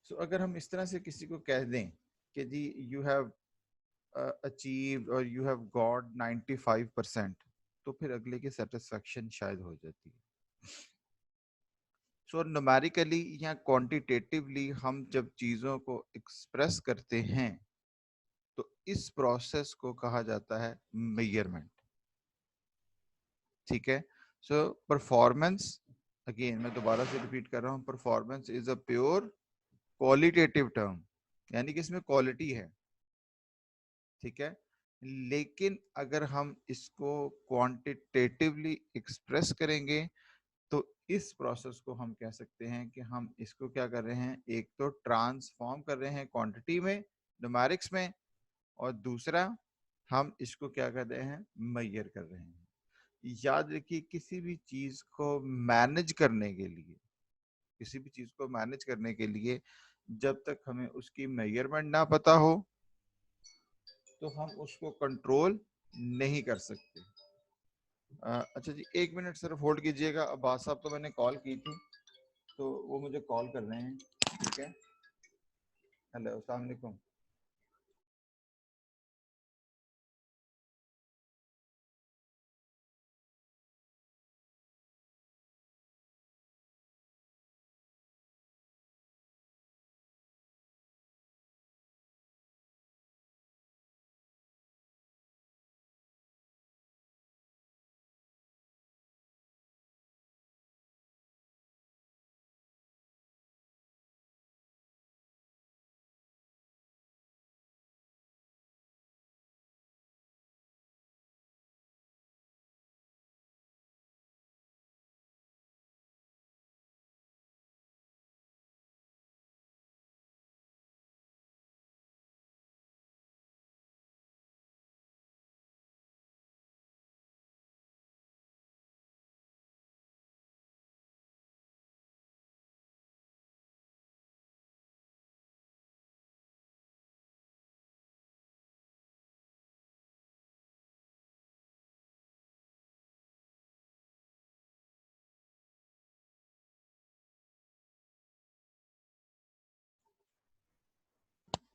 सो अगर हम इस तरह से किसी को कह दें कि जी यू हैव अचीव्ड और यू हैव गॉट 95%, तो फिर अगले की सेटिस्फेक्शन शायद हो जाती है। सो न्यूमेरिकली या क्वांटिटेटिवली हम जब चीज़ों को एक्सप्रेस करते हैं तो इस प्रोसेस को कहा जाता है मेजरमेंट। ठीक है। सो परफॉर्मेंस, अगेन मैं दोबारा से रिपीट कर रहा हूँ, performance is a pure qualitative term, यानी कि इसमें क्वालिटी है। ठीक है। लेकिन अगर हम इसको क्वांटिटेटिवली एक्सप्रेस करेंगे तो इस प्रोसेस को हम कह सकते हैं कि हम इसको क्या कर रहे हैं, एक तो ट्रांसफॉर्म कर रहे हैं क्वांटिटी में, न्यूमेरिक्स में, और दूसरा हम इसको क्या कर रहे हैं, मेजर कर रहे हैं। याद रखिए किसी भी चीज को मैनेज करने के लिए, किसी भी चीज को मैनेज करने के लिए जब तक हमें उसकी मेजरमेंट ना पता हो तो हम उसको कंट्रोल नहीं कर सकते। अच्छा जी, एक मिनट सिर्फ होल्ड कीजिएगा। अब्बास साहब को मैंने कॉल की थी तो वो मुझे कॉल कर रहे हैं। ठीक है। हेलो, अस्सलाम वालेकुम।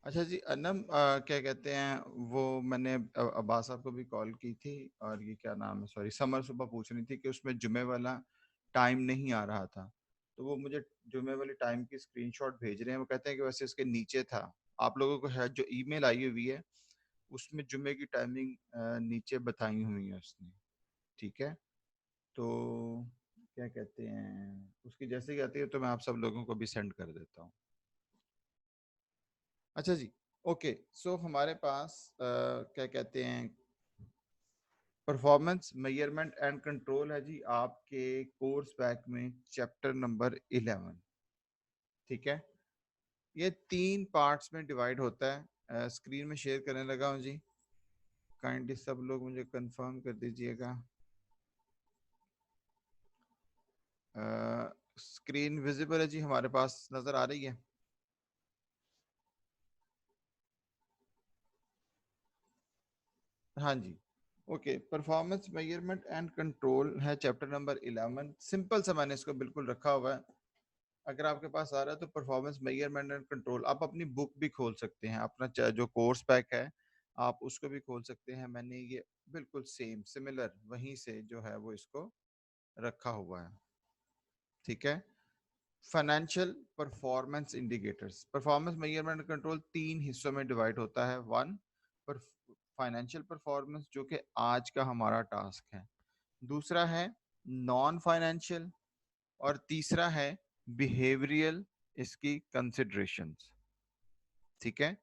अच्छा जी, अनम क्या कहते हैं वो, मैंने अब्बास साहब को भी कॉल की थी, और ये क्या नाम है, सॉरी, समर सुबह पूछ रही थी कि उसमें जुमे वाला टाइम नहीं आ रहा था। तो वो मुझे जुमे वाले टाइम की स्क्रीनशॉट भेज रहे हैं। वो कहते हैं कि वैसे इसके नीचे था, आप लोगों को है जो ईमेल आई हुई है उसमें जुमे की टाइमिंग नीचे बताई हुई है उसने। ठीक है। तो क्या कहते हैं, उसकी जैसे ही आती है तो मैं आप सब लोगों को भी सेंड कर देता हूँ। अच्छा जी, ओके। सो हमारे पास क्या कहते हैं, परफॉर्मेंस मेजरमेंट एंड कंट्रोल है जी आपके कोर्स पैक में, चैप्टर नंबर 11। ठीक है। ये 3 पार्ट्स में डिवाइड होता है। स्क्रीन में शेयर करने लगा हूँ जी, काइंडली सब लोग मुझे कंफर्म कर दीजिएगा। स्क्रीन विजिबल है जी, हमारे पास नजर आ रही है। हाँ जी। Okay, performance measurement and control है चैप्टर नंबर 11। सिंपल सा मैंने इसको बिल्कुल रखा हुआ है। अगर आपके पास आ रहा है तो परफॉर्मेंस मेजरमेंट एंड कंट्रोल, आप अपनी बुक भी खोल सकते हैं, अपना जो कोर्स पैक है आप उसको भी खोल सकते हैं। मैंने ये बिल्कुल सेम सिमिलर वहीं से जो है वो इसको रखा हुआ है। ठीक है। Financial performance indicators, performance measurement control 3 हिस्सों में डिवाइड होता है। वन, पर फाइनेंशियल परफॉर्मेंस जो कि आज का हमारा टास्क है। दूसरा है नॉन फाइनेंशियल, और तीसरा है बिहेवियरल, इसकी कंसिडरेशंस। ठीक है।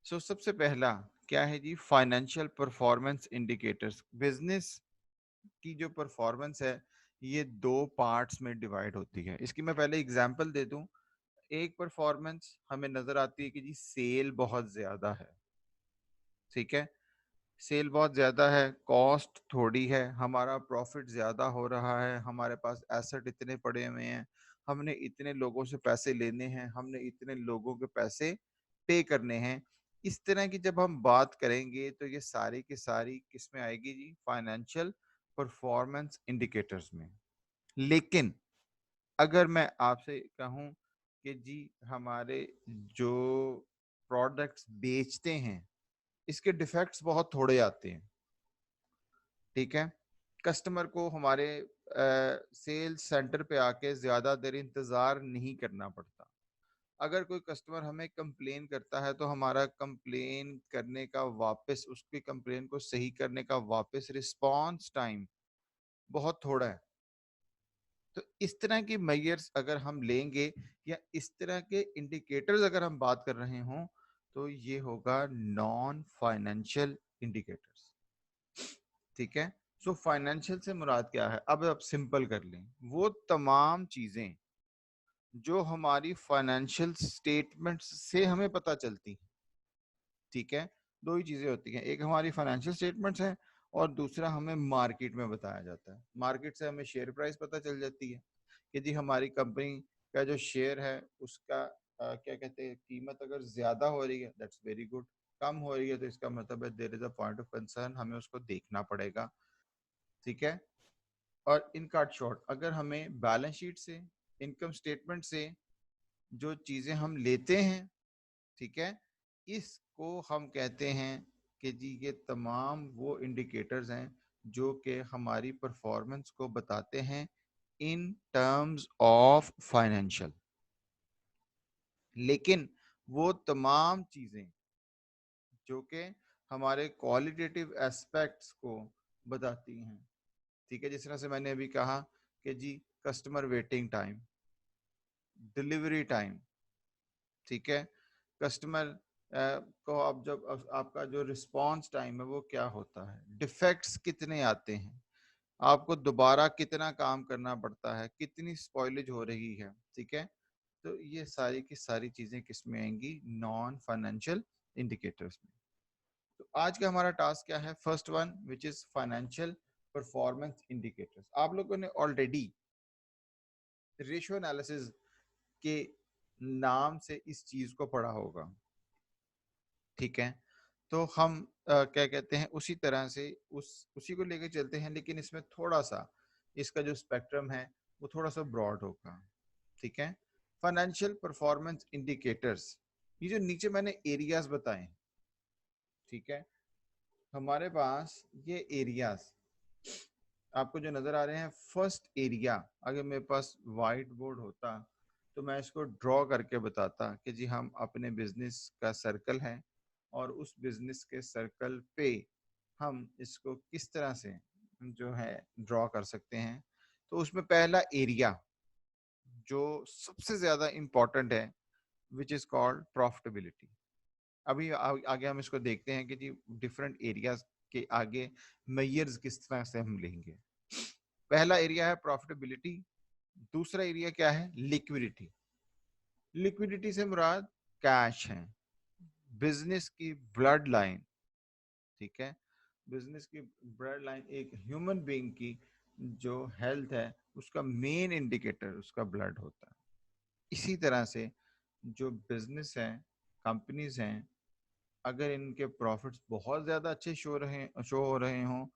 सो सबसे पहला क्या है जी, फाइनेंशियल परफॉर्मेंस इंडिकेटर्स। बिजनेस की जो परफॉर्मेंस है ये 2 पार्ट्स में डिवाइड होती है। इसकी मैं पहले एग्जांपल दे दूं। एक परफॉर्मेंस हमें नजर आती है कि जी सेल बहुत ज्यादा है। ठीक है। सेल बहुत ज़्यादा है, कॉस्ट थोड़ी है, हमारा प्रॉफिट ज़्यादा हो रहा है, हमारे पास एसेट इतने पड़े हुए हैं, हमने इतने लोगों से पैसे लेने हैं, हमने इतने लोगों के पैसे पे करने हैं। इस तरह की जब हम बात करेंगे तो ये सारी की सारी किस में आएगी जी, फाइनेंशियल परफॉर्मेंस इंडिकेटर्स में। लेकिन अगर मैं आपसे कहूँ कि जी हमारे जो प्रोडक्ट्स बेचते हैं इसके डिफेक्ट्स बहुत थोड़े आते हैं, ठीक है। कस्टमर को हमारे सेल्स सेंटर पे आके ज्यादा देर इंतजार नहीं करना पड़ता। अगर कोई कस्टमर हमें कंप्लेन करता है तो हमारा कंप्लेन करने का वापस, उसकी कंप्लेन को सही करने का वापस रिस्पांस टाइम बहुत थोड़ा है। तो इस तरह की मेजर्स अगर हम लेंगे या इस तरह के इंडिकेटर्स अगर हम बात कर रहे हों तो ये होगा नॉन फाइनेंशियल इंडिकेटर्स, ठीक है। सो फाइनेंशियल से मुराद क्या है, अब आप सिंपल कर लें, वो तमाम चीजें जो हमारी फाइनेंशियल स्टेटमेंट से हमें पता चलती हैं, ठीक है। दो ही चीजें होती हैं, एक हमारी फाइनेंशियल स्टेटमेंट्स हैं और दूसरा हमें मार्केट में बताया जाता है। मार्केट से हमें शेयर प्राइस पता चल जाती है कि जी हमारी कंपनी का जो शेयर है उसका क्या कहते हैं कीमत अगर ज्यादा हो रही है दैट्स वेरी गुड, कम हो रही है तो इसका मतलब है there is a point of concern, हमें उसको देखना पड़ेगा, ठीक है। और इन कार्ड शॉर्ट अगर हमें बैलेंस शीट से, इनकम स्टेटमेंट से जो चीजें हम लेते हैं, ठीक है, इसको हम कहते हैं कि जी ये तमाम वो इंडिकेटर्स हैं जो कि हमारी परफॉर्मेंस को बताते हैं इन टर्म्स ऑफ फाइनेंशियल। लेकिन वो तमाम चीजें जो कि हमारे क्वालिटेटिव एस्पेक्ट्स को बताती हैं, ठीक है। जिस तरह से मैंने अभी कहा कि जी customer waiting time, delivery time, ठीक है, कस्टमर को अब जब आपका जो रिस्पांस टाइम है वो क्या होता है, डिफेक्ट्स कितने आते हैं, आपको दोबारा कितना काम करना पड़ता है, कितनी स्पॉइलेज हो रही है, ठीक है। तो ये सारी की सारी चीजें किस में आएंगी, नॉन फाइनेंशियल इंडिकेटर्स में। तो आज का हमारा टास्क क्या है, first one which is financial performance indicators. आप लोगों ने ऑलरेडी रेशियो एनालिसिस के नाम से इस चीज को पढ़ा होगा, ठीक है। तो हम क्या कहते हैं उसी तरह से उसी को लेकर चलते हैं, लेकिन इसमें थोड़ा सा इसका जो स्पेक्ट्रम है वो थोड़ा सा ब्रॉड होगा, ठीक है। फाइनेंशियल परफॉर्मेंस इंडिकेटर्स, ये जो नीचे मैंने एरियाज बताए, ठीक है, हमारे पास ये एरियाज आपको जो नजर आ रहे हैं, फर्स्ट एरिया अगर मेरे पास वाइट बोर्ड होता तो मैं इसको ड्रॉ करके बताता कि जी हम अपने बिजनेस का सर्कल है और उस बिजनेस के सर्कल पे हम इसको किस तरह से जो है ड्रॉ कर सकते हैं। तो उसमें पहला एरिया जो सबसे ज्यादा इंपॉर्टेंट है विच इज कॉल्ड प्रॉफिटेबिलिटी। अभी आगे हम इसको देखते हैं कि जी डिफरेंट एरियाज के आगे मेयर्स किस तरह से हम लेंगे। पहला एरिया है प्रॉफिटेबिलिटी, दूसरा एरिया क्या है, लिक्विडिटी। लिक्विडिटी से मुराद कैश है, बिजनेस की ब्लड लाइन, ठीक है। बिजनेस की ब्लड लाइन, एक ह्यूमन बीइंग की जो हेल्थ है उसका मेन इंडिकेटर उसका ब्लड होता है। इसी तरह से जो बिजनेस है, कंपनीज हैं, अगर इनके प्रॉफिट्स बहुत ज्यादा अच्छे शो हो रहे हों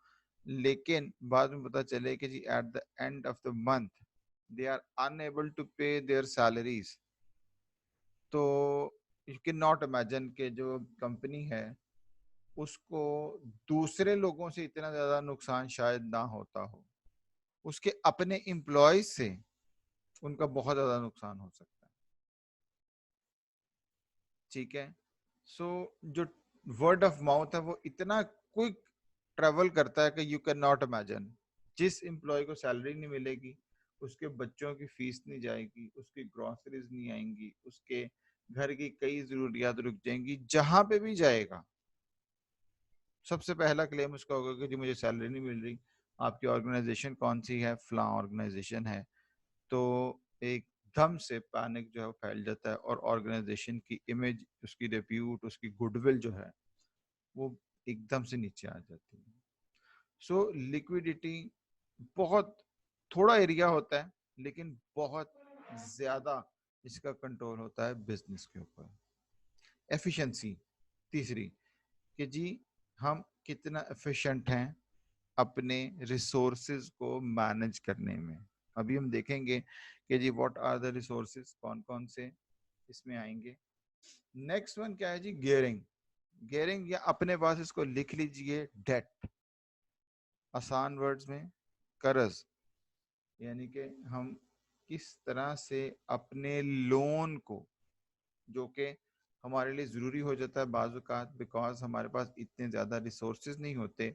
लेकिन बाद में पता चले कि जी at the end of the month they are unable to pay their salaries, तो यू कैन नॉट इमेजिन कि जो कंपनी है उसको दूसरे लोगों से इतना ज्यादा नुकसान शायद ना होता हो, उसके अपने एम्प्लॉयज से उनका बहुत ज्यादा नुकसान हो सकता है, ठीक है। सो जो वर्ड ऑफ माउथ है वो इतना क्विक ट्रेवल करता है कि यू कैन नॉट इमेजिन। जिस एम्प्लॉय को सैलरी नहीं मिलेगी उसके बच्चों की फीस नहीं जाएगी, उसकी ग्रोसरीज नहीं आएंगी, उसके घर की कई जरूरियात रुक जाएंगी, जहां पे भी जाएगा सबसे पहला क्लेम उसका होगा कि जी मुझे सैलरी नहीं मिल रही। आपकी ऑर्गेनाइजेशन कौन सी है, फलां ऑर्गेनाइजेशन है। तो एकदम से पैनिक जो है वो फैल जाता है और ऑर्गेनाइजेशन की इमेज, उसकी रेप्यूट, उसकी गुडविल जो है वो एकदम से नीचे आ जाती है। सो लिक्विडिटी बहुत थोड़ा एरिया होता है लेकिन बहुत ज्यादा इसका कंट्रोल होता है बिजनेस के ऊपर। एफिशिएंसी तीसरी, कि जी हम कितना एफिशिएंट हैं अपने रिसोर्सेज को मैनेज करने में। अभी हम देखेंगे कि जी व्हाट आर द रिसोर्सेज, कौन कौन से इसमें आएंगे। नेक्स्ट वन क्या है जी, गियरिंग। गियरिंग या अपने पास इसको लिख लीजिए डेट, आसान वर्ड्स में कर्ज, यानी कि हम किस तरह से अपने लोन को, जो कि हमारे लिए ज़रूरी हो जाता है बाज़ औक़ात, बिकॉज हमारे पास इतने ज़्यादा रिसोर्सेज नहीं होते,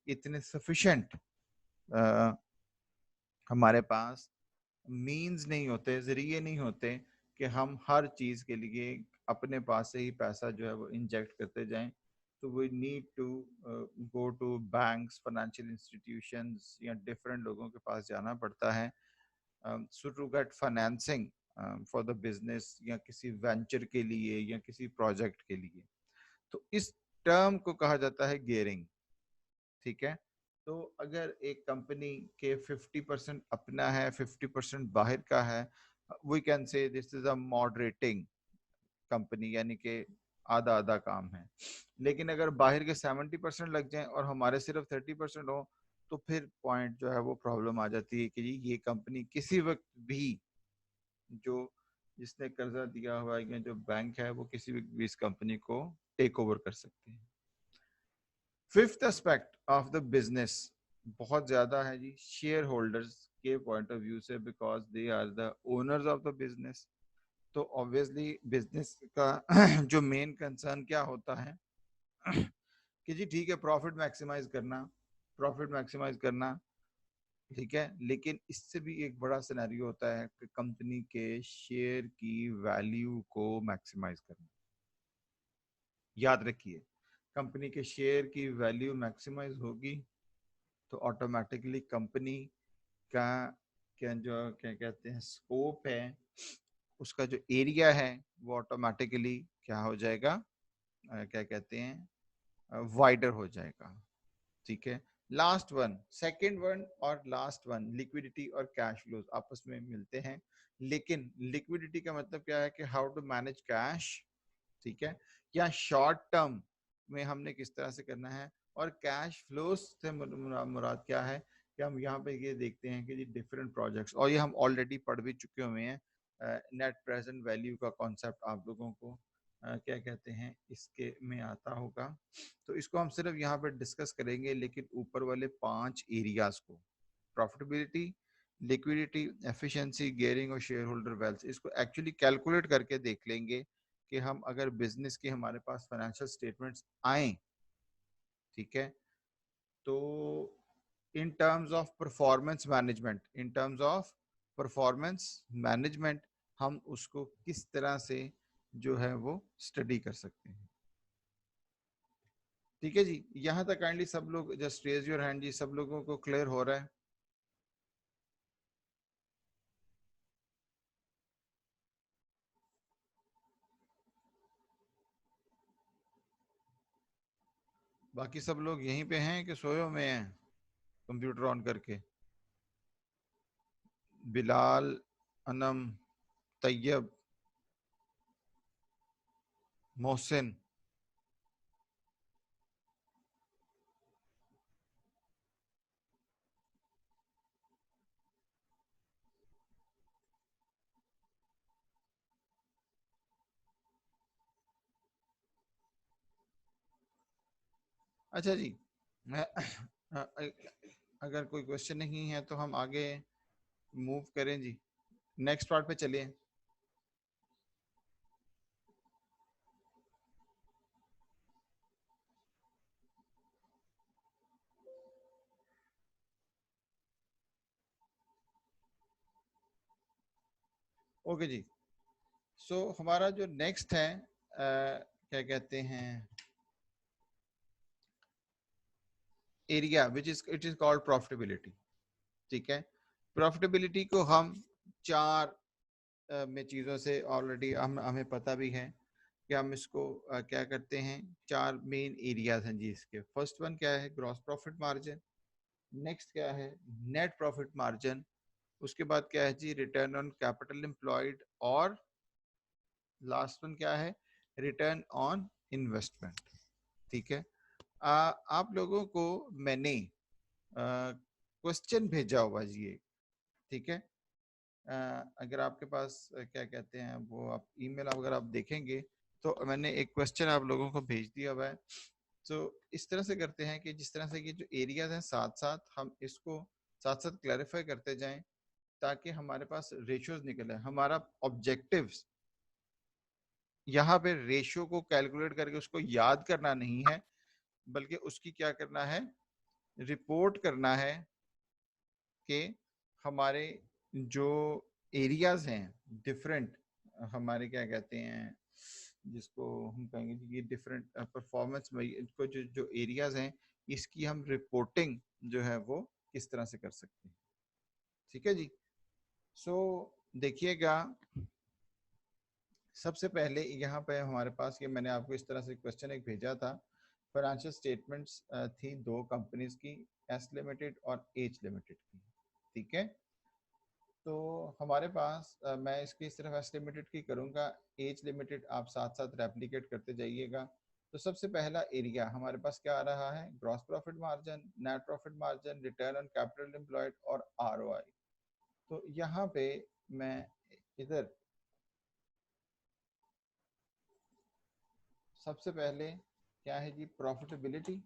इतने सफिशेंट हमारे पास मीन्स नहीं होते, ज़रिए नहीं होते कि हम हर चीज़ के लिए अपने पास से ही पैसा जो है वो इंजेक्ट करते जाएं। तो we need to go to banks, financial institutions या डिफरेंट लोगों के पास जाना पड़ता है so to get financing for the business या किसी वेंचर के लिए या किसी प्रोजेक्ट के लिए। तो इस टर्म को कहा जाता है गियरिंग, ठीक है। तो अगर एक कंपनी के 50% अपना है, 50% बाहर का है, we can say this is a moderating company, यानी कि आधा आधा काम है। लेकिन अगर बाहर के 70% लग जाएं और हमारे सिर्फ 30% हो, तो फिर पॉइंट जो है वो प्रॉब्लम आ जाती है कि जी ये कंपनी किसी वक्त भी, जो जिसने कर्जा दिया हुआ है या जो बैंक है, वो किसी भी इस कंपनी को टेक ओवर कर सकते हैं। Fifth aspect of the business बहुत ज्यादा है जी, शेयर होल्डर्स के पॉइंट ऑफ व्यू से, because they are the owners of the business. तो ऑब्वियसली बिजनेस का जो मेन कंसर्न क्या होता है कि जी ठीक है, प्रॉफिट मैक्सिमाइज करना, प्रॉफिट मैक्सिमाइज करना, ठीक है। लेकिन इससे भी एक बड़ा सिनेरियो होता है कि कंपनी के शेयर की वैल्यू को मैक्सिमाइज करना। याद रखिए, कंपनी के शेयर की वैल्यू मैक्सिमाइज होगी तो ऑटोमेटिकली कंपनी का क्या जो क्या कहते हैं स्कोप है, उसका जो एरिया है वो ऑटोमेटिकली क्या हो जाएगा, क्या कहते हैं वाइडर हो जाएगा, ठीक है। लास्ट वन, सेकंड वन और लास्ट वन, लिक्विडिटी और कैश फ्लोज आपस में मिलते हैं। लेकिन लिक्विडिटी का मतलब क्या है कि हाउ टू मैनेज कैश, ठीक है, या शॉर्ट टर्म में हमने किस तरह से करना है। और कैश फ्लोज से मुराद क्या है कि हम यहाँ पे ये देखते हैं कि जी डिफरेंट प्रोजेक्ट्स, और ये हम ऑलरेडी पढ़ भी चुके हुए हैं, नेट प्रेजेंट वैल्यू का कॉन्सेप्ट आप लोगों को क्या कहते हैं इसके में आता होगा। तो इसको हम सिर्फ यहाँ पे डिस्कस करेंगे, लेकिन ऊपर वाले 5 एरियाज को, प्रॉफिटेबिलिटी, लिक्विडिटी, एफिशिएंसी, गियरिंग और शेयर होल्डर वेल्थ, इसको एक्चुअली कैलकुलेट करके देख लेंगे कि हम अगर बिजनेस के हमारे पास फाइनेंशियल स्टेटमेंट्स आए, ठीक है, तो in terms of performance management, in terms of performance management हम उसको किस तरह से जो है वो स्टडी कर सकते हैं। ठीक है जी, यहां तक काइंडली सब लोग जस्ट रेज योर हैंड जी, सब लोगों को क्लियर हो रहा है? बाकी सब लोग यहीं पे हैं कि सोए में हैं कंप्यूटर ऑन करके? बिलाल, अनम, तैयब, मोहसिन। अच्छा जी, अगर कोई क्वेश्चन नहीं है तो हम आगे मूव करें जी, नेक्स्ट पार्ट पे चलिए। ओके जी, सो हमारा जो नेक्स्ट है क्या कहते हैं area, which is it is called profitability, ठीक है। प्रॉफिटेबिलिटी को हम चार में चीज़ों से ऑलरेडी हमें पता भी है कि हम इसको क्या करते हैं, चार मेन एरियाज हैं जी इसके। फर्स्ट वन क्या है, ग्रॉस प्रॉफिट मार्जिन। नेक्स्ट क्या है, नेट प्रॉफिट मार्जिन। उसके बाद क्या है जी, रिटर्न ऑन कैपिटल एम्प्लॉयड। और लास्ट वन क्या है, रिटर्न ऑन इन्वेस्टमेंट, ठीक है। आप लोगों को मैंने क्वेश्चन भेजा हुआ जी, ठीक है। अगर आपके पास क्या कहते हैं वो आप ईमेल अगर आप देखेंगे तो मैंने एक क्वेश्चन आप लोगों को भेज दिया हुआ है। तो इस तरह से करते हैं कि जिस तरह से कि जो एरियाज हैं साथ साथ हम इसको साथ साथ क्लैरिफाई करते जाएं ताकि हमारे पास रेशियोज निकले। हमारा ऑब्जेक्टिव्स यहाँ पे रेशियो को कैलकुलेट करके उसको याद करना नहीं है, बल्कि उसकी क्या करना है, रिपोर्ट करना है कि हमारे जो एरियाज हैं डिफरेंट, हमारे क्या कहते हैं जिसको हम कहेंगे कि ये डिफरेंट परफॉर्मेंस में इनको जो जो एरियाज हैं इसकी हम रिपोर्टिंग जो है वो किस तरह से कर सकते हैं। ठीक है जी। सो देखिएगा, सबसे पहले यहाँ पे हमारे पास ये मैंने आपको इस तरह से क्वेश्चन एक भेजा था। फाइनेंशियल स्टेटमेंट्स थी दो कंपनीज की, एस लिमिटेड और एच लिमिटेड की। ठीक है। तो हमारे पास मैं इसकी सिर्फ एस लिमिटेड की करूँगा, एच लिमिटेड आप साथ साथ रेप्लिकेट करते जाइएगा। तो सबसे पहला एरिया हमारे पास क्या आ रहा है, gross profit margin, net profit margin, return on capital employed और आरओआई। तो यहाँ पे मैं इधर सबसे पहले क्या है जी, प्रॉफिटेबिलिटी।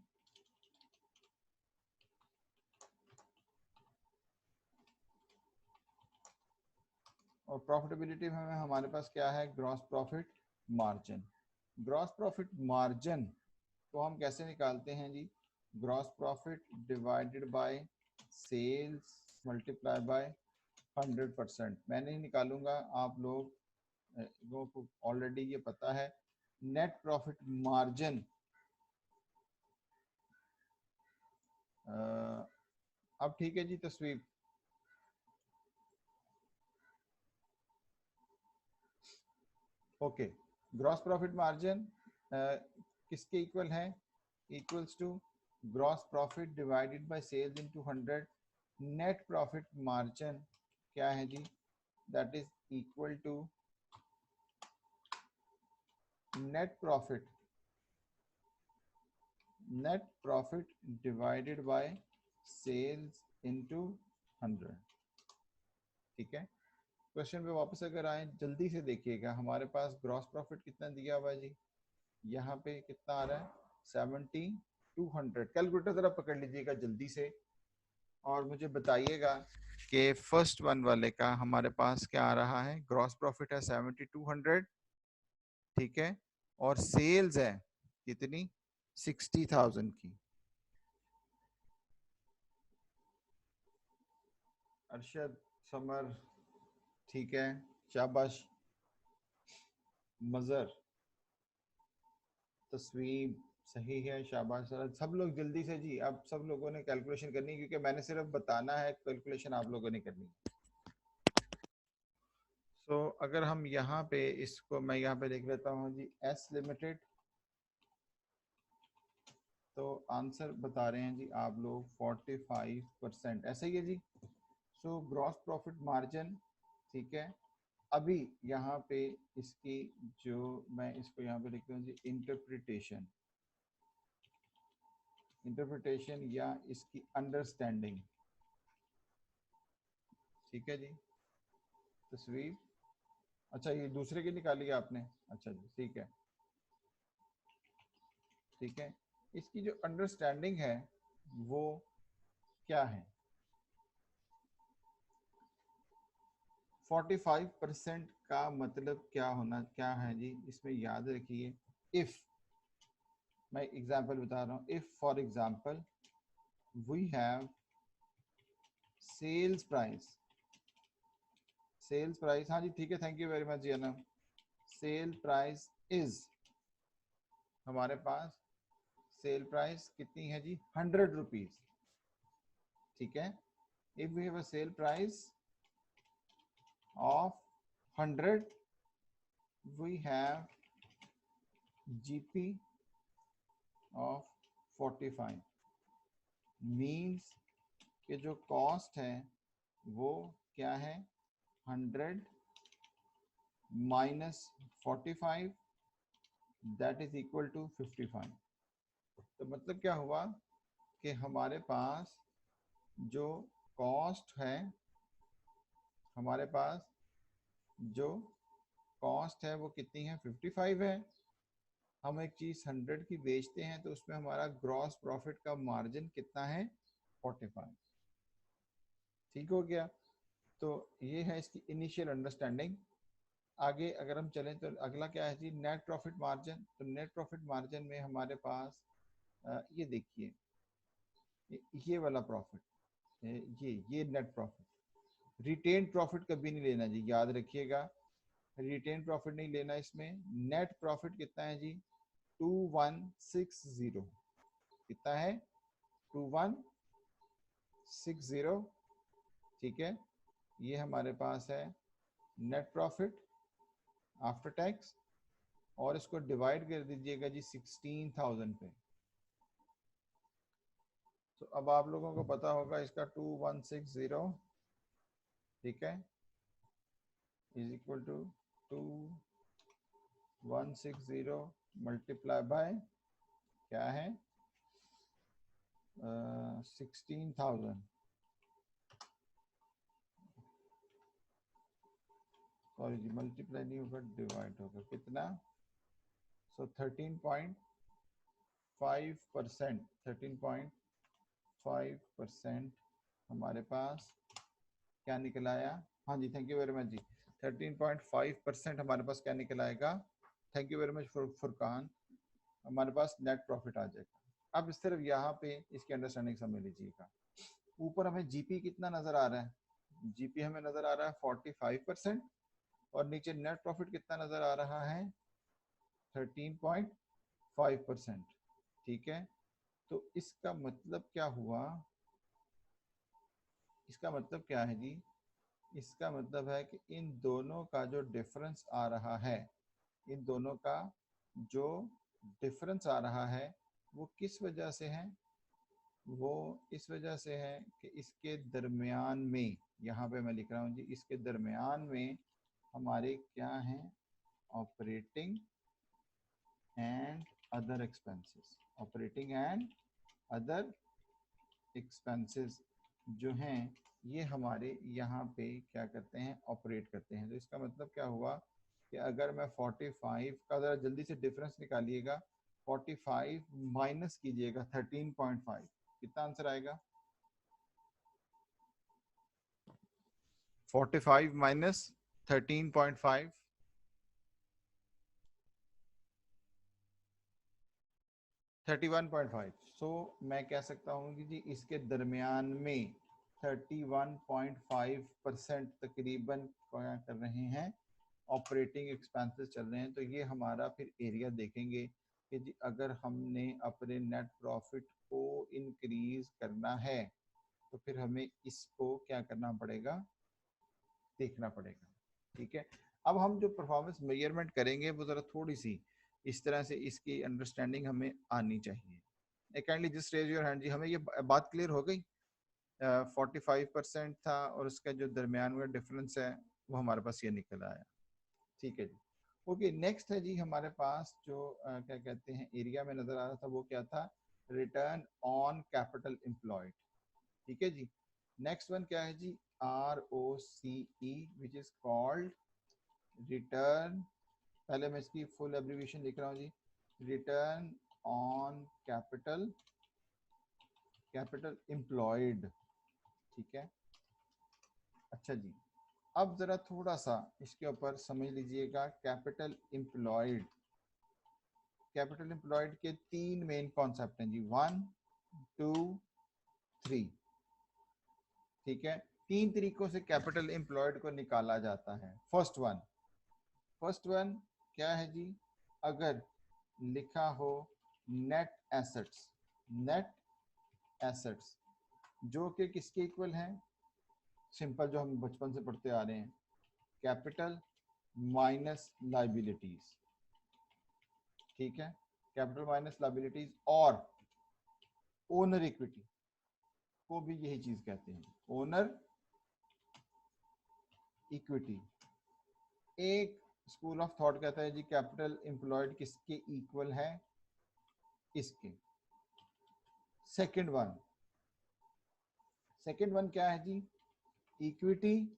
और प्रॉफिटेबिलिटी में हमारे पास क्या है, gross profit margin. Gross profit margin को हम कैसे निकालते हैं जी, gross profit divided by sales multiply by 100%। मैं नहीं निकालूंगा, आप लोगों को ऑलरेडी ये पता है। नेट प्रॉफिट मार्जिन अब ठीक है जी तस्वीर। ओके, ग्रॉस प्रॉफिट मार्जिन किसके इक्वल है, equals to gross profit divided by sales into 100। Net profit margin क्या है जी, that is equal to net profit divided by sales into 100। ठीक है। क्वेश्चन पे वापस अगर आए जल्दी से देखिएगा, हमारे पास ग्रॉस प्रॉफिट कितना दिया हुआ है जी, यहाँ पे कितना आ रहा है, 7200। कैलकुलेटर जरा पकड़ लीजिएगा जल्दी से और मुझे बताइएगा कि फर्स्ट वन वाले का हमारे पास क्या आ रहा है, ग्रॉस प्रॉफिट है 7200। ठीक है। और सेल्स है कितनी, 60,000 की। अरशद, समर, ठीक है, शाबाश, मजर, तस्वीर, सही है, शाबाश। सब लोग जल्दी से जी, अब सब लोगों ने कैलकुलेशन करनी है क्योंकि मैंने सिर्फ बताना है, कैलकुलेशन आप लोगों ने करनी है। तो अगर हम यहाँ पे इसको मैं यहाँ पे लिख लेता हूँ जी, एस लिमिटेड। तो आंसर बता रहे हैं जी आप लोग 45%, ऐसा ही है जी। सो ग्रॉस प्रॉफिट मार्जिन, ठीक है। अभी यहाँ पे इसकी जो मैं इसको यहाँ पे लिखता हूँ जी, इंटरप्रिटेशन या इसकी अंडरस्टैंडिंग। ठीक है जी तस्वीर। अच्छा ये दूसरे की निकाली है आपने, अच्छा जी ठीक है। ठीक है, इसकी जो अंडरस्टैंडिंग है वो क्या है, 45% का मतलब क्या होना क्या है जी, इसमें याद रखिए। इफ मैं एग्जांपल बता रहा हूँ, if for example we have sales price, sales price, हाँ जी ठीक है, थैंक यू वेरी मच जी अनम। सेल प्राइस इज, हमारे पास सेल प्राइस कितनी है जी, 100 रुपीज। ठीक है। If we have a sale price of 100, we have GP of 45, means कि जो कॉस्ट है वो क्या है, 100 minus 45, that is equal to 55। तो मतलब क्या हुआ कि हमारे पास जो कॉस्ट है हमारे पास जो कॉस्ट है वो कितनी है, 55 है। हम एक चीज 100 की बेचते हैं तो उसमें हमारा ग्रॉस प्रॉफिट का मार्जिन कितना है, 45। ठीक हो गया। तो ये है इसकी इनिशियल अंडरस्टैंडिंग। आगे अगर हम चलें तो अगला क्या है जी, नेट प्रॉफिट मार्जिन। तो नेट प्रॉफिट मार्जिन में हमारे पास ये देखिए, ये वाला प्रॉफिट, ये नेट प्रॉफिट। रिटेन प्रॉफिट कभी नहीं लेना जी, याद रखिएगा, रिटेन प्रॉफिट नहीं लेना इसमें। नेट प्रॉफिट कितना है जी, 2160। कितना है, 2160। ठीक है, ये हमारे पास है नेट प्रॉफिट आफ्टर टैक्स, और इसको डिवाइड कर दीजिएगा जी 16,000 पे। तो अब आप लोगों को पता होगा इसका 2160, ठीक है, is equal to 2160 multiply by क्या है, 16,000, सॉरी जी, मल्टीप्लाई नहीं होगा, डिवाइड होगा, कितना, सो 13.5%, 13.5% हमारे पास क्या निकल आया। हाँ जी, थैंक यू वेरी मच जी, 13.5% हमारे पास क्या निकल आएगा। Thank you very much Furqan. हमारे पास नेट प्रॉफिट आ जाएगा। अब सिर्फ यहाँ पे इसकी अंडरस्टैंडिंग समझ लीजिएगा। ऊपर हमें जीपी कितना नजर आ रहा है, जीपी हमें नजर आ रहा है 45%, और नीचे नेट प्रॉफिट कितना नजर आ रहा है, 13.5%। ठीक है, तो इसका मतलब क्या हुआ, इसका मतलब क्या है जी, इसका मतलब है कि इन दोनों का जो डिफरेंस आ रहा है, इन दोनों का जो डिफरेंस आ रहा है वो किस वजह से है, वो इस वजह से है कि इसके दरमियान में, यहाँ पे मैं लिख रहा हूँ जी, इसके दरमियान में हमारे क्या हैं, operating and other expenses, operating and other expenses जो हैं ये हमारे यहाँ पे क्या करते हैं, ऑपरेट करते हैं। तो इसका मतलब क्या हुआ कि अगर मैं 45 का, ज़रा जल्दी से डिफरेंस निकालिएगा, 45 माइनस कीजिएगा 13.5, कितना आंसर आएगा, 45 माइनस 13.5, 31.5। सो मैं कह सकता हूँ कि जी इसके दरमियान में 31.5% तकरीबन क्या कर रहे हैं, ऑपरेटिंग एक्सपेंसेस चल रहे हैं। तो ये हमारा फिर एरिया देखेंगे कि जी अगर हमने अपने नेट प्रॉफिट को इंक्रीज करना है तो फिर हमें इसको क्या करना पड़ेगा, देखना पड़ेगा। ठीक है, अब हम जो परफॉर्मेंस मेजरमेंट करेंगे वो ज़रा थोड़ी सी इस तरह से इसकी अंडरस्टैंडिंग हमें आनी चाहिए। Kindly just raise your hand जी, हमें ये बात क्लियर हो गई। 45% था और उसका जो दरमियान में डिफरेंस है वो हमारे पास ये निकल आया। ठीक है जी, ओके। नेक्स्ट है जी हमारे पास जो क्या कहते हैं एरिया में नजर आ रहा था, वो क्या था, रिटर्न ऑन कैपिटल एम्प्लॉयड। ठीक है जी, नेक्स्ट वन क्या है जी, ROCE which is called return, पहले मैं इसकी फुल एब्रीविएशन लिख रहा हूँ जी, रिटर्न ऑन कैपिटल एम्प्लॉयड। ठीक है, अच्छा जी, अब जरा थोड़ा सा इसके ऊपर समझ लीजिएगा। कैपिटल एम्प्लॉयड, कैपिटल एम्प्लॉयड के तीन मेन कॉन्सेप्ट हैं जी, 1 2 3। ठीक है, तीन तरीकों से कैपिटल एम्प्लॉयड को निकाला जाता है। फर्स्ट वन क्या है जी, अगर लिखा हो नेट एसेट्स, नेट एसेट्स जो कि किसके इक्वल हैं, सिंपल जो हम बचपन से पढ़ते आ रहे हैं, कैपिटल माइनस लाइबिलिटीज। ठीक है, कैपिटल माइनस लाइबिलिटीज, और ओनर इक्विटी को भी यही चीज कहते हैं, ओनर इक्विटी। एक स्कूल ऑफ थॉट कहता है जी कैपिटल एम्प्लॉयड किसके इक्वल है, इसके। सेकंड वन क्या है जी, equity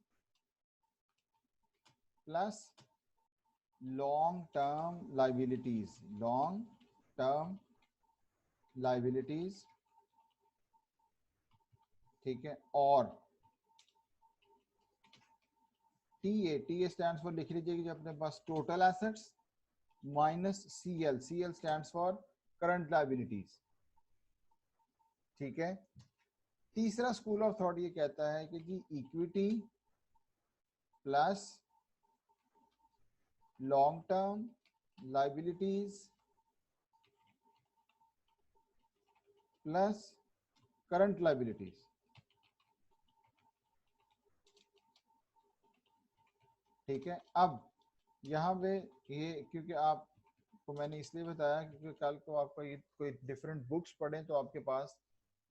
plus long term liabilities, long term liabilities, ठीक है, और टीए, टीए स्टैंड्स फॉर लिख लीजिएगा जो अपने पास total assets minus CL, CL stands for current liabilities, ठीक है। तीसरा स्कूल ऑफ थॉट ये कहता है कि जी equity plus long term liabilities plus current liabilities, ठीक है। अब यहाँ पे ये क्योंकि आपको मैंने इसलिए बताया क्योंकि कल को आपको ये कोई डिफरेंट बुक्स पढ़ें तो आपके पास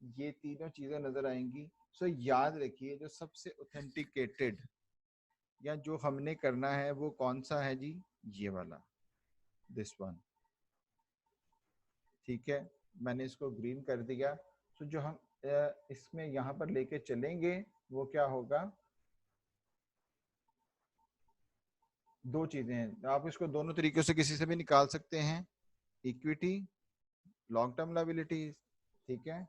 ये तीनों चीजें नजर आएंगी। सो याद रखिए जो सबसे ऑथेंटिकेटेड या जो हमने करना है वो कौन सा है जी, ये वाला, दिस वन, ठीक है। मैंने इसको ग्रीन कर दिया। तो जो हम इसमें यहाँ पर लेके चलेंगे वो क्या होगा, दो चीजें हैं, आप इसको दोनों तरीकों से किसी से भी निकाल सकते हैं, इक्विटी लॉन्ग टर्म लायबिलिटीज, ठीक है।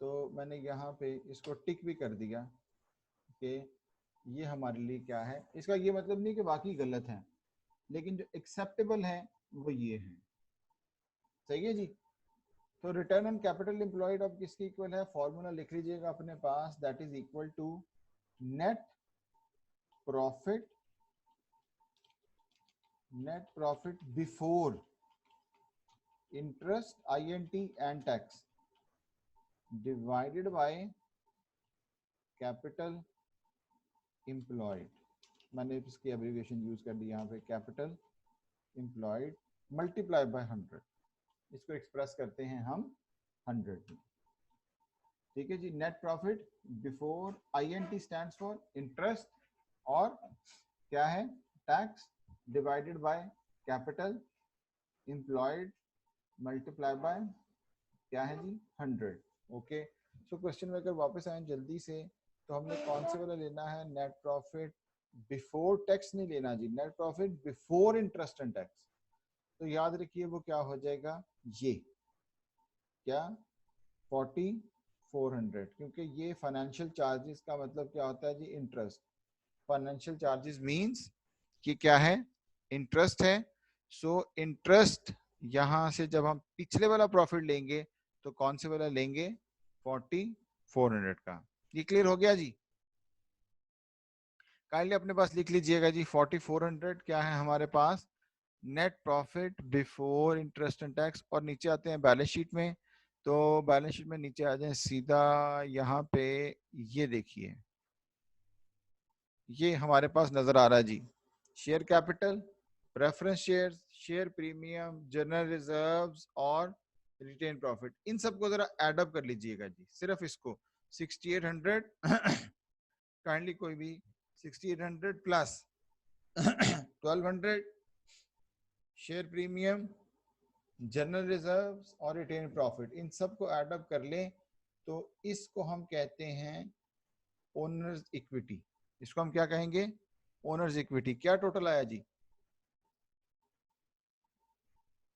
तो मैंने यहाँ पे इसको टिक भी कर दिया कि ये हमारे लिए क्या है। इसका ये मतलब नहीं कि बाकी गलत है, लेकिन जो एक्सेप्टेबल है वो ये है, सही है जी। तो रिटर्न ऑन कैपिटल एम्प्लॉयड अब किसके इक्वल है, फॉर्मूला लिख लीजिएगा अपने पास, that is equal to net profit, net profit before interest INT and tax divided by capital employed. मैंने इसकी एब्रिविएशन यूज कर दी यहाँ पे, कैपिटल एम्प्लॉयड मल्टीप्लाई बाय 100, इसको एक्सप्रेस करते हैं हम 100 में, ठीक है जी। Net profit before INT stands for interest और क्या है, tax, divided by capital employed multiply by क्या है जी, 100। ओके, सो क्वेश्चन में अगर वापस आए जल्दी से तो हमने कौन से वाला लेना है, नेट प्रॉफिट बिफोर टैक्स नहीं लेना जी, net profit before interest and tax. तो याद रखिए वो क्या हो जाएगा, ये क्या 4400, क्योंकि ये फाइनेंशियल चार्जेस का मतलब क्या होता है जी, इंटरेस्ट। फाइनेंशियल चार्जेस मींस कि क्या है, इंटरेस्ट है। सो इंटरेस्ट यहां से जब हम पिछले वाला प्रॉफिट लेंगे तो कौन से वाला लेंगे, 4400 का। ये क्लियर हो गया जी। काइंडली अपने पास लिख लीजिएगा जी, 4400 क्या है हमारे पास, net profit before interest and tax. और नीचे आते हैं बैलेंस शीट में, तो बैलेंस शीट में नीचे आ जाए सीधा, यहाँ पे ये देखिए ये हमारे पास नजर आ रहा है जी, share capital, preference share, share premium, general reserves और रिटेन प्रॉफिट। इन सबको जरा एड अप कर लीजिएगा जी, सिर्फ इसको 6800 काइंडली कोई भी 6800 plus 1200 share premium, general reserves और रिटेन प्रॉफिट, इन सबको एड अप कर लें तो इसको हम कहते हैं ओनर्स इक्विटी। इसको हम क्या कहेंगे, ओनर्स इक्विटी। क्या टोटल आया जी,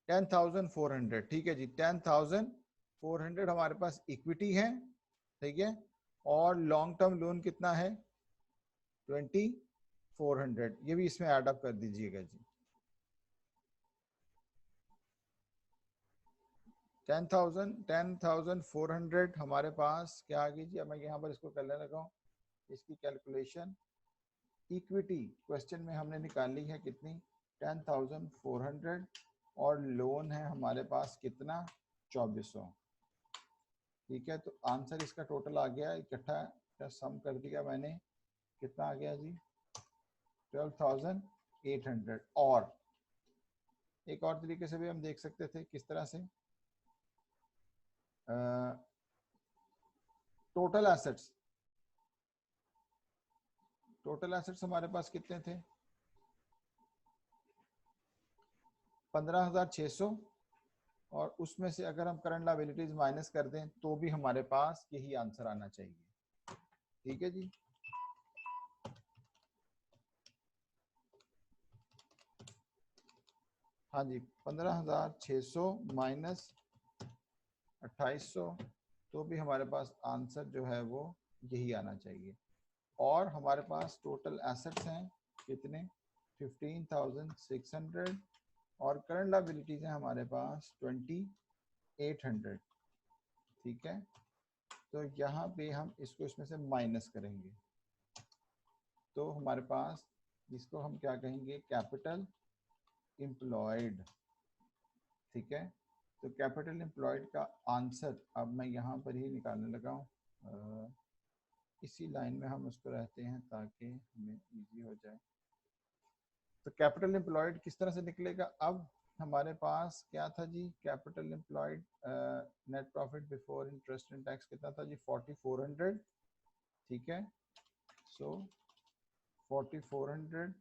10,400, ठीक है जी। 10,400 हमारे पास इक्विटी है, ठीक है। और लॉन्ग टर्म लोन कितना है, 2,400, ये भी इसमें ऐड अप कर दीजिएगा जी। 10,400 हमारे पास क्या आ गई जी, अब मैं यहाँ पर इसको कर लेने लगा हूँ इसकी कैलकुलेशन। इक्विटी क्वेश्चन में हमने निकाली है कितनी, 10,400, और लोन है हमारे पास कितना, 2400, ठीक है। तो आंसर इसका टोटल आ गया, इकट्ठा सम कर दिया मैंने, कितना आ गया जी, 12,800। और एक और तरीके से भी हम देख सकते थे, किस तरह से, टोटल एसेट्स, टोटल एसेट्स हमारे पास कितने थे, 15,600, और उसमें से अगर हम करंट लायबिलिटीज माइनस कर दें तो भी हमारे पास यही आंसर आना चाहिए, ठीक है जी। हाँ जी 15,600 माइनस 2,800, तो भी हमारे पास आंसर जो है वो यही आना चाहिए। और हमारे पास टोटल एसेट्स हैं कितने 15,600 और करंट लायबिलिटीज हैं हमारे पास 2,800। ठीक है, तो यहाँ पे हम इसको इसमें से माइनस करेंगे तो हमारे पास इसको हम क्या कहेंगे कैपिटल एम्प्लॉयड। ठीक है, तो कैपिटल एम्प्लॉयड का आंसर अब मैं यहाँ पर ही निकालने लगा हूँ, इसी लाइन में हम उसको रहते हैं ताकि हमें इजी हो जाए। तो कैपिटल एम्प्लॉयड किस तरह से निकलेगा, अब हमारे पास क्या था जी capital employed net profit before interest and tax कितना था जी 4,400। ठीक है, सो 4,400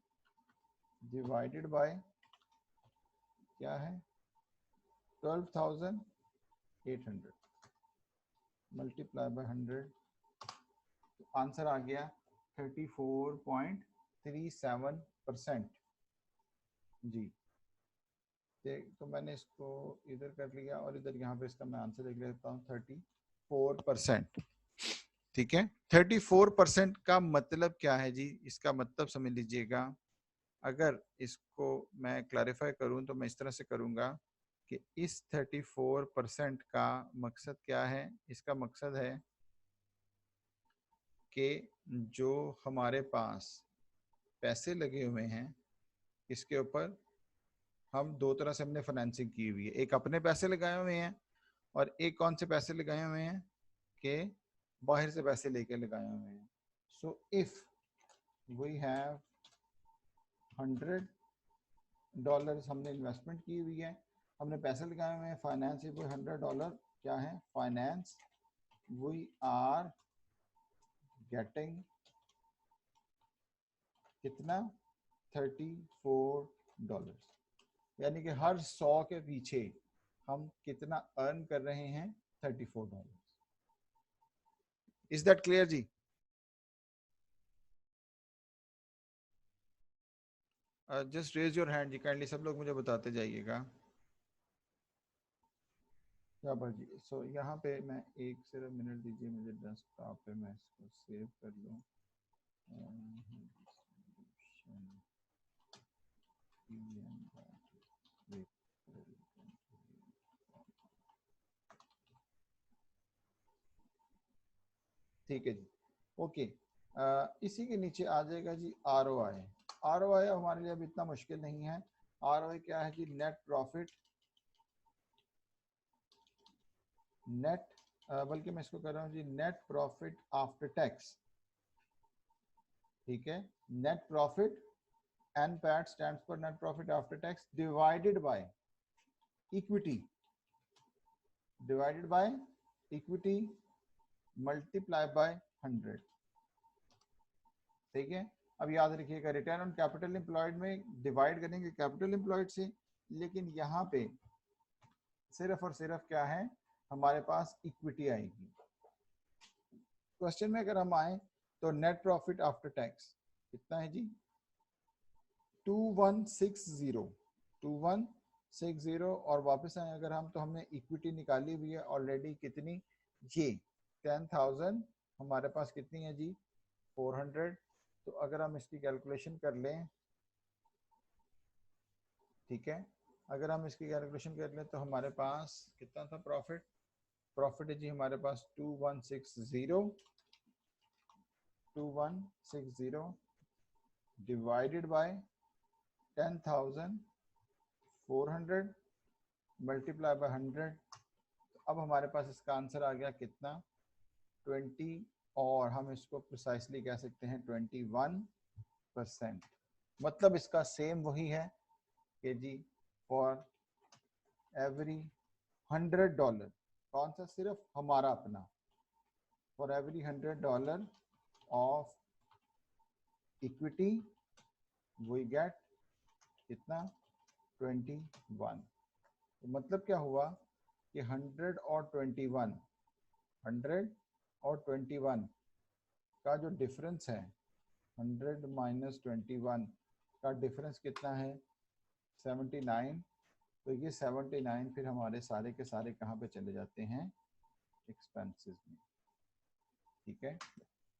डिवाइडेड बाय क्या है 12,800 मल्टीप्लाई बाय 100, तो आंसर आ गया 34.37% जी। तो मैंने इसको इधर कर लिया और इधर यहाँ पे इसका मैं आंसर लिख लेता हूँ 34%। ठीक है, 34% का मतलब क्या है जी, इसका मतलब समझ लीजिएगा। अगर इसको मैं क्लैरिफाई करूं तो मैं इस तरह से करूंगा कि इस 34% का मकसद क्या है, इसका मकसद है कि जो हमारे पास पैसे लगे हुए हैं इसके ऊपर हम दो तरह से हमने फाइनेंसिंग की हुई है, एक अपने पैसे लगाए हुए हैं और एक कौन से पैसे लगाए हुए हैं कि बाहर से पैसे लेके लगाए हुए हैं। सो इफ वी हैव $100 हमने इन्वेस्टमेंट की हुई है, हमने पैसे लगाए हुए हैं फाइनेंस से, कोई $100 क्या है फाइनेंस, वी आर गेटिंग कितना $34, यानी कि हर 100 के पीछे हम कितना अर्न कर रहे हैं $34। इज दैट क्लियर जी? जस्ट रेज योर हैंड जी, काइंडली सब लोग मुझे बताते जाइएगा। शाबाश जी। सो यहाँ पे मैं एक सिर्फ मिनट दीजिए मुझे, डेस्कटॉप पे मैं इसको सेव कर लूँ। ठीक है जी, ओके। इसी के नीचे आ जाएगा जी ROI। ROI हमारे लिए अब इतना मुश्किल नहीं है। ROI क्या है जी, नेट प्रॉफिट, नेट बल्कि मैं इसको कर रहा हूँ जी नेट प्रॉफिट आफ्टर टैक्स। ठीक है, net profit NPAT stands for net profit after tax divided by equity, divided by equity multiply by 100। ठीक है, अब याद रखिएगा रिटर्न ऑन कैपिटल एम्प्लॉयड में डिवाइड करेंगे कैपिटल एम्प्लॉयड से, लेकिन यहाँ पे सिर्फ और सिर्फ क्या है हमारे पास इक्विटी आएगी। क्वेश्चन में अगर हम आए तो नेट प्रॉफिट आफ्टर टैक्स कितना है जी 2160 और वापस आए अगर हम तो हमने इक्विटी निकाली हुई है ऑलरेडी कितनी ये 10,000, हमारे पास कितनी है जी 400। तो अगर हम इसकी कैलकुलेशन कर लें, ठीक है, अगर हम इसकी कैलकुलेशन कर लें तो हमारे पास कितना था प्रॉफिट, प्रॉफिट है जी हमारे पास 2160 डिवाइडेड बाय 10,400 मल्टीप्लाई बाय 100। अब हमारे पास इसका आंसर आ गया कितना 20, और हम इसको प्रिसाइसली कह सकते हैं 21%। मतलब इसका सेम वही है कि जी फॉर एवरी $100, कौन सा सिर्फ हमारा अपना, for every $100 of equity we get कितना 21। तो मतलब क्या हुआ कि 100 और 21, 100 और 21 का जो डिफरेंस है 100 माइनस 21 का डिफरेंस कितना है 79। तो ये 79 फिर हमारे सारे के सारे कहाँ पे चले जाते हैं, एक्सपेंसेस में। ठीक है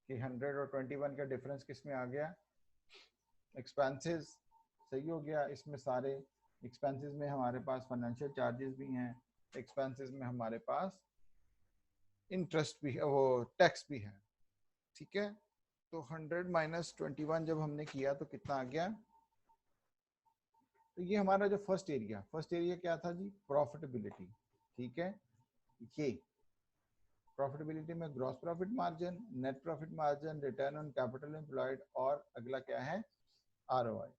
कि 100 और 21 का डिफरेंस किस में आ गया, एक्सपेंसेस। सही हो गया। इसमें सारे एक्सपेंसेस में हमारे पास फाइनेंशियल चार्जेस भी हैं, एक्सपेंसेस में हमारे पास इंटरेस्ट भी है, वो टैक्स भी है। ठीक है, तो 100 माइनस 21 जब हमने किया तो कितना आ गया, तो ये हमारा जो फर्स्ट एरिया क्या था जी, प्रॉफिटेबिलिटी। ठीक है, ये प्रॉफिटेबिलिटी में gross profit margin, net profit margin, return on capital employed, और अगला क्या है, आरओआई।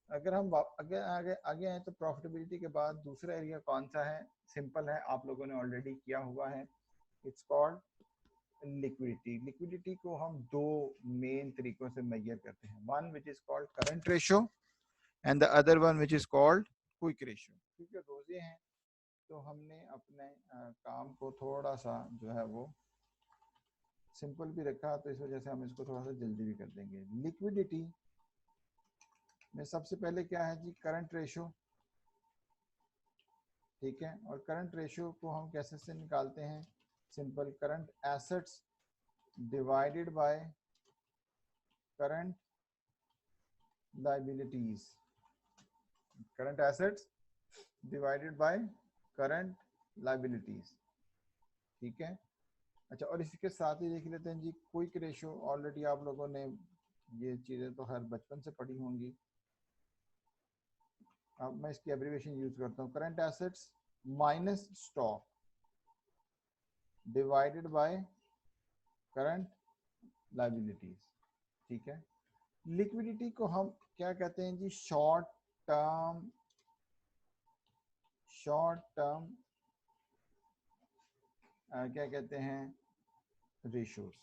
अगर हम आगे आगे आगे आए तो प्रॉफिटेबिलिटी के बाद दूसरा एरिया कौन सा है, सिंपल है, आप लोगों ने ऑलरेडी किया हुआ है, इट्स कॉल्ड लिक्विडिटी। लिक्विडिटी को हम दो मेन तरीकों से मेजर करते हैं, one which is called current ratio and the other one which is called quick ratio. क्योंकि रोजे हैं तो हमने अपने काम को थोड़ा सा जो है वो सिंपल भी रखा, तो इस वजह से हम इसको थोड़ा सा जल्दी भी कर देंगे। लिक्विडिटी में सबसे पहले क्या है जी, करंट रेशियो। ठीक है, और करंट रेशियो को हम कैसे से निकालते हैं, simple, current assets divided by current liabilities, current assets divided by current liabilities. ठीक है, अच्छा, और इसके साथ ही देख लेते हैं जी क्विक रेशियो। ऑलरेडी आप लोगों ने ये चीज़ें तो हर बचपन से पढ़ी होंगी, अब मैं इसकी एब्रीविएशन यूज करता हूँ, current assets minus stock divided by current liabilities. ठीक है, लिक्विडिटी को हम क्या कहते हैं जी, शॉर्ट टर्म क्या कहते हैं, रेशियोज।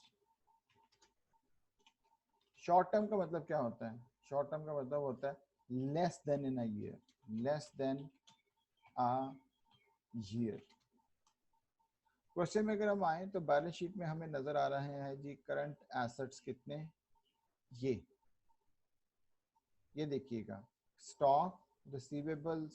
शॉर्ट टर्म का मतलब क्या होता है, शॉर्ट टर्म का मतलब होता है less then in a year, less than a year. Question में अगर हम आए तो बैलेंस शीट में हमें नजर आ रहे हैं जी करंट एसेट्स कितने, ये देखिएगा, stock, receivables,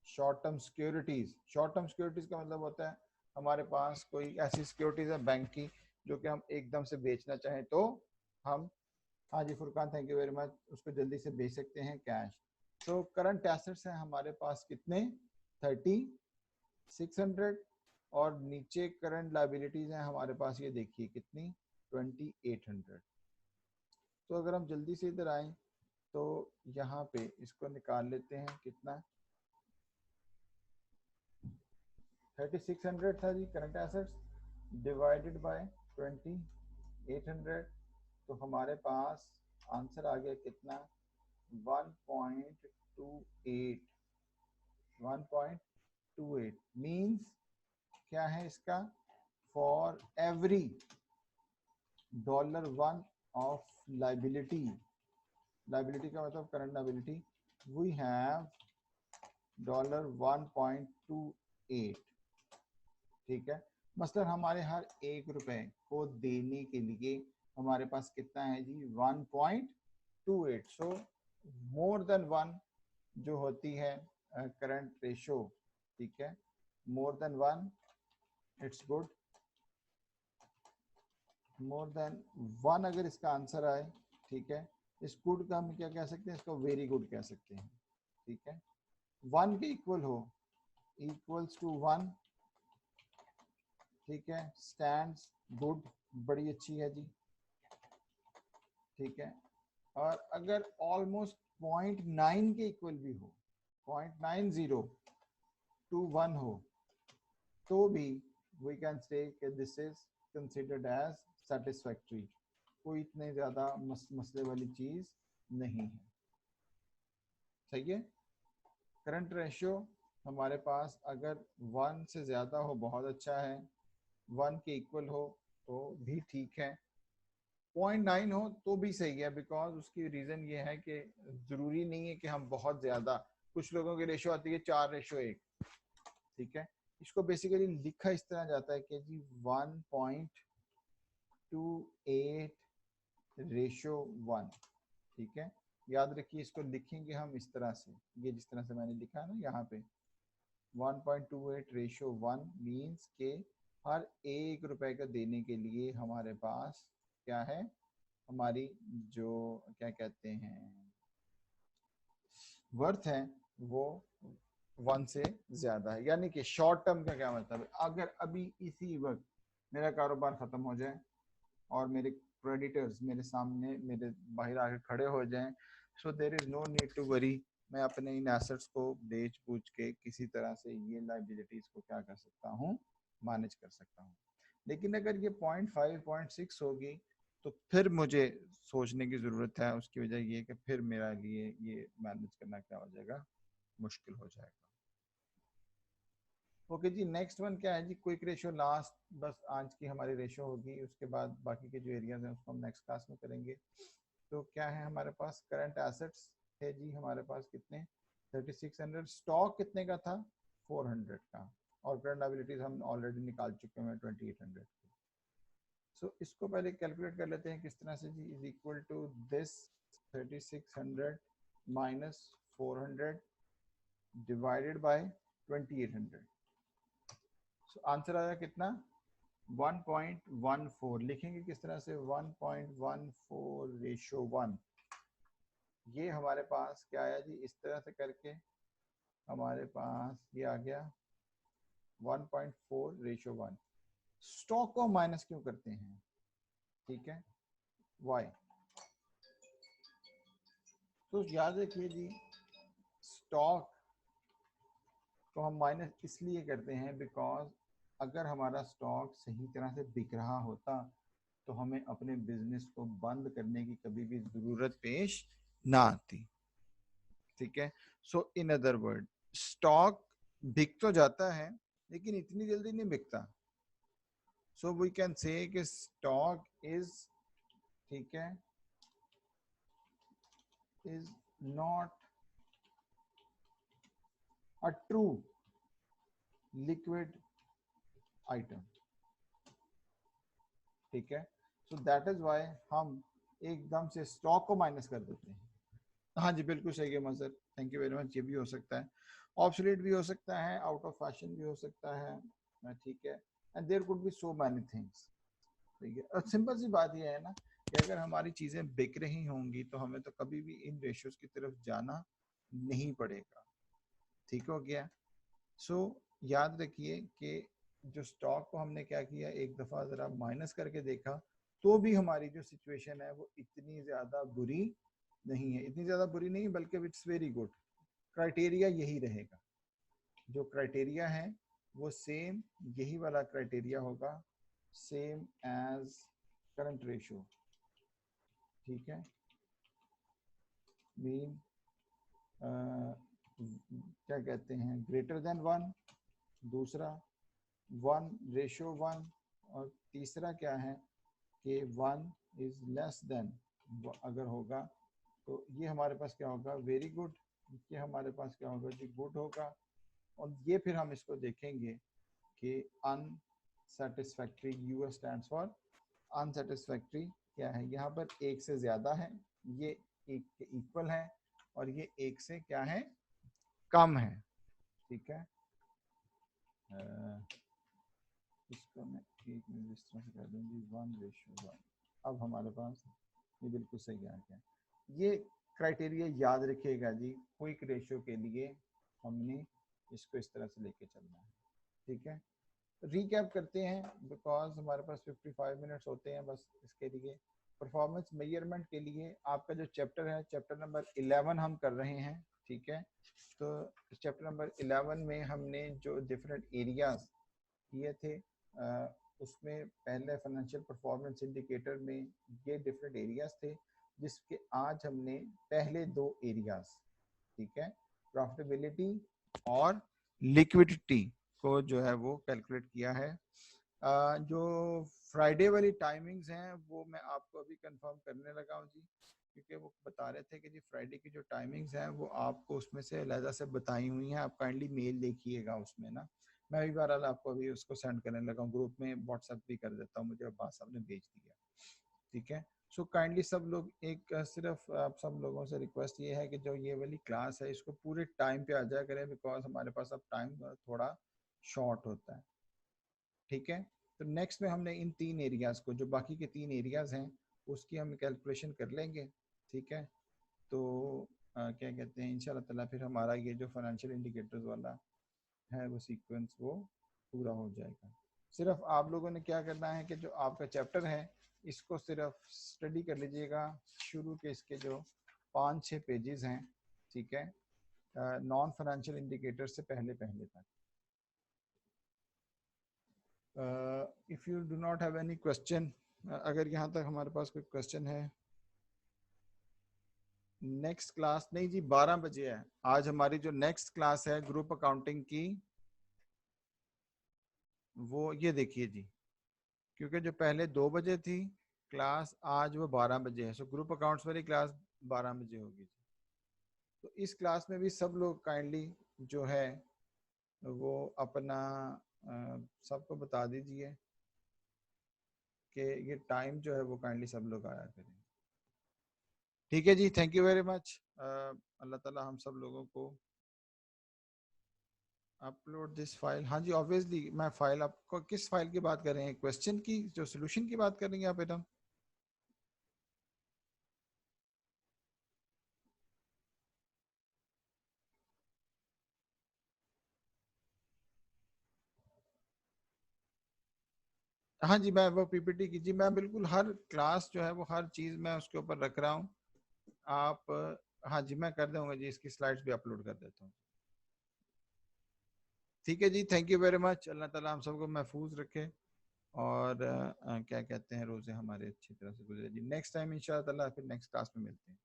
short term securities. Short term securities का मतलब होता है हमारे पास कोई ऐसी सिक्योरिटीज है बैंक की जो कि हम एकदम से बेचना चाहें तो हम, हाँ जी Furqan thank you very much, उसको जल्दी से बेच सकते हैं कैश। तो करंट एसेट्स हैं हमारे पास कितने, 3600, और नीचे करंट लायबिलिटीज हैं हमारे पास, ये देखिए कितनी, 2800। तो अगर हम जल्दी से इधर आए तो यहाँ पे इसको निकाल लेते हैं, कितना, 3600 था जी करंट एसेट्स डिवाइडेड बाय 2800, तो हमारे पास आंसर आ गया कितना, 1.28। 1.28 मीन्स क्या है इसका, for every $1 of liability, liability का मतलब करंट लाइबिलिटी, वी हैव $1.28। ठीक है, मसलन हमारे हर ₹1 को देने के लिए हमारे पास कितना है जी, 1.28। सो मोर देन 1 जो होती है करंट रेशो, ठीक है, more than 1 it's good, more than 1 अगर इसका आंसर आए, ठीक है, इस गुड का हम क्या कह सकते हैं, इसको वेरी गुड कह सकते हैं। ठीक है, 1 के इक्वल हो, इक्वल्स टू 1, ठीक है, स्टैंड्स गुड, बड़ी अच्छी है जी। ठीक है, और अगर ऑलमोस्ट 0.9 के इक्वल भी हो, 0.90 to 1 हो, तो भी we can say this is considered as satisfactory, कोई इतने ज्यादा मसले वाली चीज नहीं है। सही है, करंट रेशियो हमारे पास अगर 1 से ज्यादा हो बहुत अच्छा है, 1 के इक्वल हो तो भी ठीक है, 0.9 हो तो भी सही है, बिकॉज उसकी रीजन ये है कि जरूरी नहीं है कि हम बहुत ज्यादा, कुछ लोगों की रेशियो आती है 4:1। ठीक है, इसको बेसिकली लिखा इस तरह जाता है कि जी 1.28:1। ठीक है, याद रखिए इसको लिखेंगे हम इस तरह से, ये जिस तरह से मैंने लिखा है ना यहाँ पे, 1.28 रेशो 1 मीन्स के हर 1 रुपए का देने के लिए हमारे पास क्या है, हमारी जो क्या कहते हैं वर्थ है वो 1 से ज्यादा है। यानी कि शॉर्ट टर्म का क्या मतलब है, अगर अभी इसी वक्त मेरा कारोबार खत्म हो जाए और मेरे क्रेडिटर्स मेरे सामने मेरे बाहर आके खड़े हो जाएं, so there is no need to worry, मैं अपने इन एसेट्स को बेच बूझ के किसी तरह से ये लाइबिलिटीज को क्या कर सकता हूँ, मैनेज कर सकता हूँ। लेकिन अगर ये 0.5 0.6 होगी तो फिर मुझे सोचने की जरूरत है। उसकी वजह ये कि फिर मेरा लिए ये मैनेज करना क्या हो जाएगा, मुश्किल हो जाएगा। ओके जी, नेक्स्ट वन क्या है जी, क्विक रेशियो लास्ट, बस आज की हमारी रेशियो होगी, उसके बाद बाकी के जो एरियाज हैं उसको हम नेक्स्ट क्लास में करेंगे। तो क्या है हमारे पास, करंट एसेट्स है जी हमारे पास कितने 3600, स्टॉक कितने का था 400 का, और करंट लायबिलिटीज हम ऑलरेडी निकाल चुके हैं 2800। सो इसको पहले कैलकुलेट कर लेते हैं किस तरह से जी, is equal to this 3600 minus 400 divided by 2800। So answer आया कितना 1.14। लिखेंगे किस तरह से 1.14 रेशो 1। ये हमारे पास क्या आया जी, इस तरह से करके हमारे पास ये आ गया 1.4 रेशो 1। स्टॉक को माइनस क्यों करते हैं, ठीक है, वाई। तो याद रखिए जी, स्टॉक को हम माइनस इसलिए करते हैं बिकॉज अगर हमारा स्टॉक सही तरह से बिक रहा होता तो हमें अपने बिजनेस को बंद करने की कभी भी जरूरत पेश ना आती, ठीक है। सो इन अदर वर्ड, स्टॉक बिक तो जाता है लेकिन इतनी जल्दी नहीं बिकता। सो वी कैन से कि स्टॉक इज, ठीक है, is not a true liquid item, ठीक है। सो दैट इज वाई हम एकदम से स्टॉक को माइनस कर देते हैं। हाँ जी बिल्कुल सही है मजर, थैंक यू वेरी मच। ये भी हो सकता है, ऑब्सोलीट भी हो सकता है, आउट ऑफ फैशन भी हो सकता है, ठीक है, and there could be so many things, ठीक है। और सिंपल सी बात यह है ना कि अगर हमारी चीजें बिक रही होंगी तो हमें तो कभी भी इन रेशियोज की तरफ जाना नहीं पड़ेगा, ठीक हो गया। सो याद रखिए कि जो स्टॉक को हमने क्या किया, एक दफा जरा माइनस करके देखा तो भी हमारी जो सिचुएशन है वो इतनी ज्यादा बुरी नहीं है, इतनी ज्यादा बुरी नहीं बल्कि इट्स वेरी गुड। क्राइटेरिया यही रहेगा, जो क्राइटेरिया है वो सेम यही वाला क्राइटेरिया होगा, सेम एज करंट रेशियो, ठीक है। मीन क्या कहते हैं, ग्रेटर देन 1, दूसरा 1:1, और तीसरा क्या है कि 1 इज लेस देन, अगर होगा तो ये हमारे पास क्या होगा, वेरी गुड। ये हमारे पास क्या होगा जी, गुड होगा। और ये फिर हम इसको देखेंगे कि unsatisfactory, US stands for unsatisfactory क्या है, यहाँ पर एक से ज्यादा है, ये एक के इक्वल है, और ये एक से क्या है, कम है, ठीक है। इसको मैं एक मिनट इस तरह से कर दूंगी 1:1। अब हमारे पास ये बिल्कुल सही आ गया। ये क्राइटेरिया याद रखिएगा जी, क्विक रेशियो के लिए हमने इसको इस तरह से लेके चलना है, ठीक है। रीकैप करते हैं बिकॉज हमारे पास 55 मिनट्स होते हैं बस इसके लिए। परफॉर्मेंस मेजरमेंट के लिए आपका जो चैप्टर है, चैप्टर नंबर 11 हम कर रहे हैं, ठीक है। तो चैप्टर नंबर 11 में हमने जो डिफरेंट एरियाज किए थे, उसमें पहले फाइनेंशियल परफॉर्मेंस इंडिकेटर में ये डिफरेंट एरियाज थे, जिसके आज हमने पहले 2 एरियाज, ठीक है, प्रॉफिटेबिलिटी और लिक्विडिटी को जो है वो कैलकुलेट किया है। जो फ्राइडे वाली टाइमिंग्स हैं वो मैं आपको अभी कंफर्म करने लगा हूँ जी, क्योंकि वो बता रहे थे कि जी फ्राइडे की जो टाइमिंग्स हैं वो आपको उसमें से अलहदा से बताई हुई हैं, आप काइंडली मेल देखिएगा उसमें ना। मैं भी बहरहाल आपको अभी उसको सेंड करने लगा हूँ, ग्रुप में व्हाट्सएप भी कर देता हूँ, मुझे अब्बास साहब ने भेज दिया, ठीक है। सो काइंडली सब लोग एक सिर्फ आप सब लोगों से रिक्वेस्ट ये है कि जो ये वाली क्लास है इसको पूरे टाइम पे आ जाया करें, बिकॉज हमारे पास अब टाइम थोड़ा शॉर्ट होता है, ठीक है। तो नेक्स्ट में हमने इन 3 एरियाज को, जो बाकी के 3 एरियाज हैं, उसकी हम कैलकुलेशन कर लेंगे, ठीक है। तो क्या कहते हैं, इंशाल्लाह ताला फिर हमारा ये जो फाइनेंशियल इंडिकेटर्स वाला है वो सीक्वेंस वो पूरा हो जाएगा। सिर्फ आप लोगों ने क्या करना है कि जो आपका चैप्टर है इसको सिर्फ स्टडी कर लीजिएगा, शुरू के इसके जो 5-6 पेजेस हैं, ठीक है, नॉन फाइनेंशियल इंडिकेटर से पहले पहले तक। If you do not have any question, अगर यहाँ तक हमारे पास कोई क्वेश्चन है। नेक्स्ट क्लास नहीं जी, 12 बजे है आज हमारी जो नेक्स्ट क्लास है ग्रुप अकाउंटिंग की, वो ये देखिए जी, क्योंकि जो पहले 2 बजे थी क्लास, आज वो 12 बजे है। सो ग्रुप अकाउंट्स वाली क्लास 12 बजे होगी जी। तो इस क्लास में भी सब लोग काइंडली जो है वो अपना सबको बता दीजिए कि ये टाइम जो है वो काइंडली सब लोग आया करें, ठीक है जी। Thank you very much. Allah ताला हम सब लोगों को अपलोड दिस फाइल। हाँ जी, ऑब्वियसली मैं फाइल, आपको किस फाइल की बात कर रहे हैं, क्वेश्चन की जो सोल्यूशन की बात कर रही हैं आप एकदम? हाँ जी, मैं वो पीपीटी की जी, मैं बिल्कुल हर क्लास जो है वो हर चीज़ मैं उसके ऊपर रख रहा हूँ। आप हाँ जी, मैं कर दूंगा जी, इसकी स्लाइड्स भी अपलोड कर देता हूँ। ठीक है जी, thank you very much. Allah ताला हम सबको महफूज रखे और क्या कहते हैं, रोज़े हमारे अच्छी तरह से गुजरे जी। नेक्स्ट टाइम इंशाअल्लाह ताला फिर नेक्स्ट क्लास में मिलते हैं।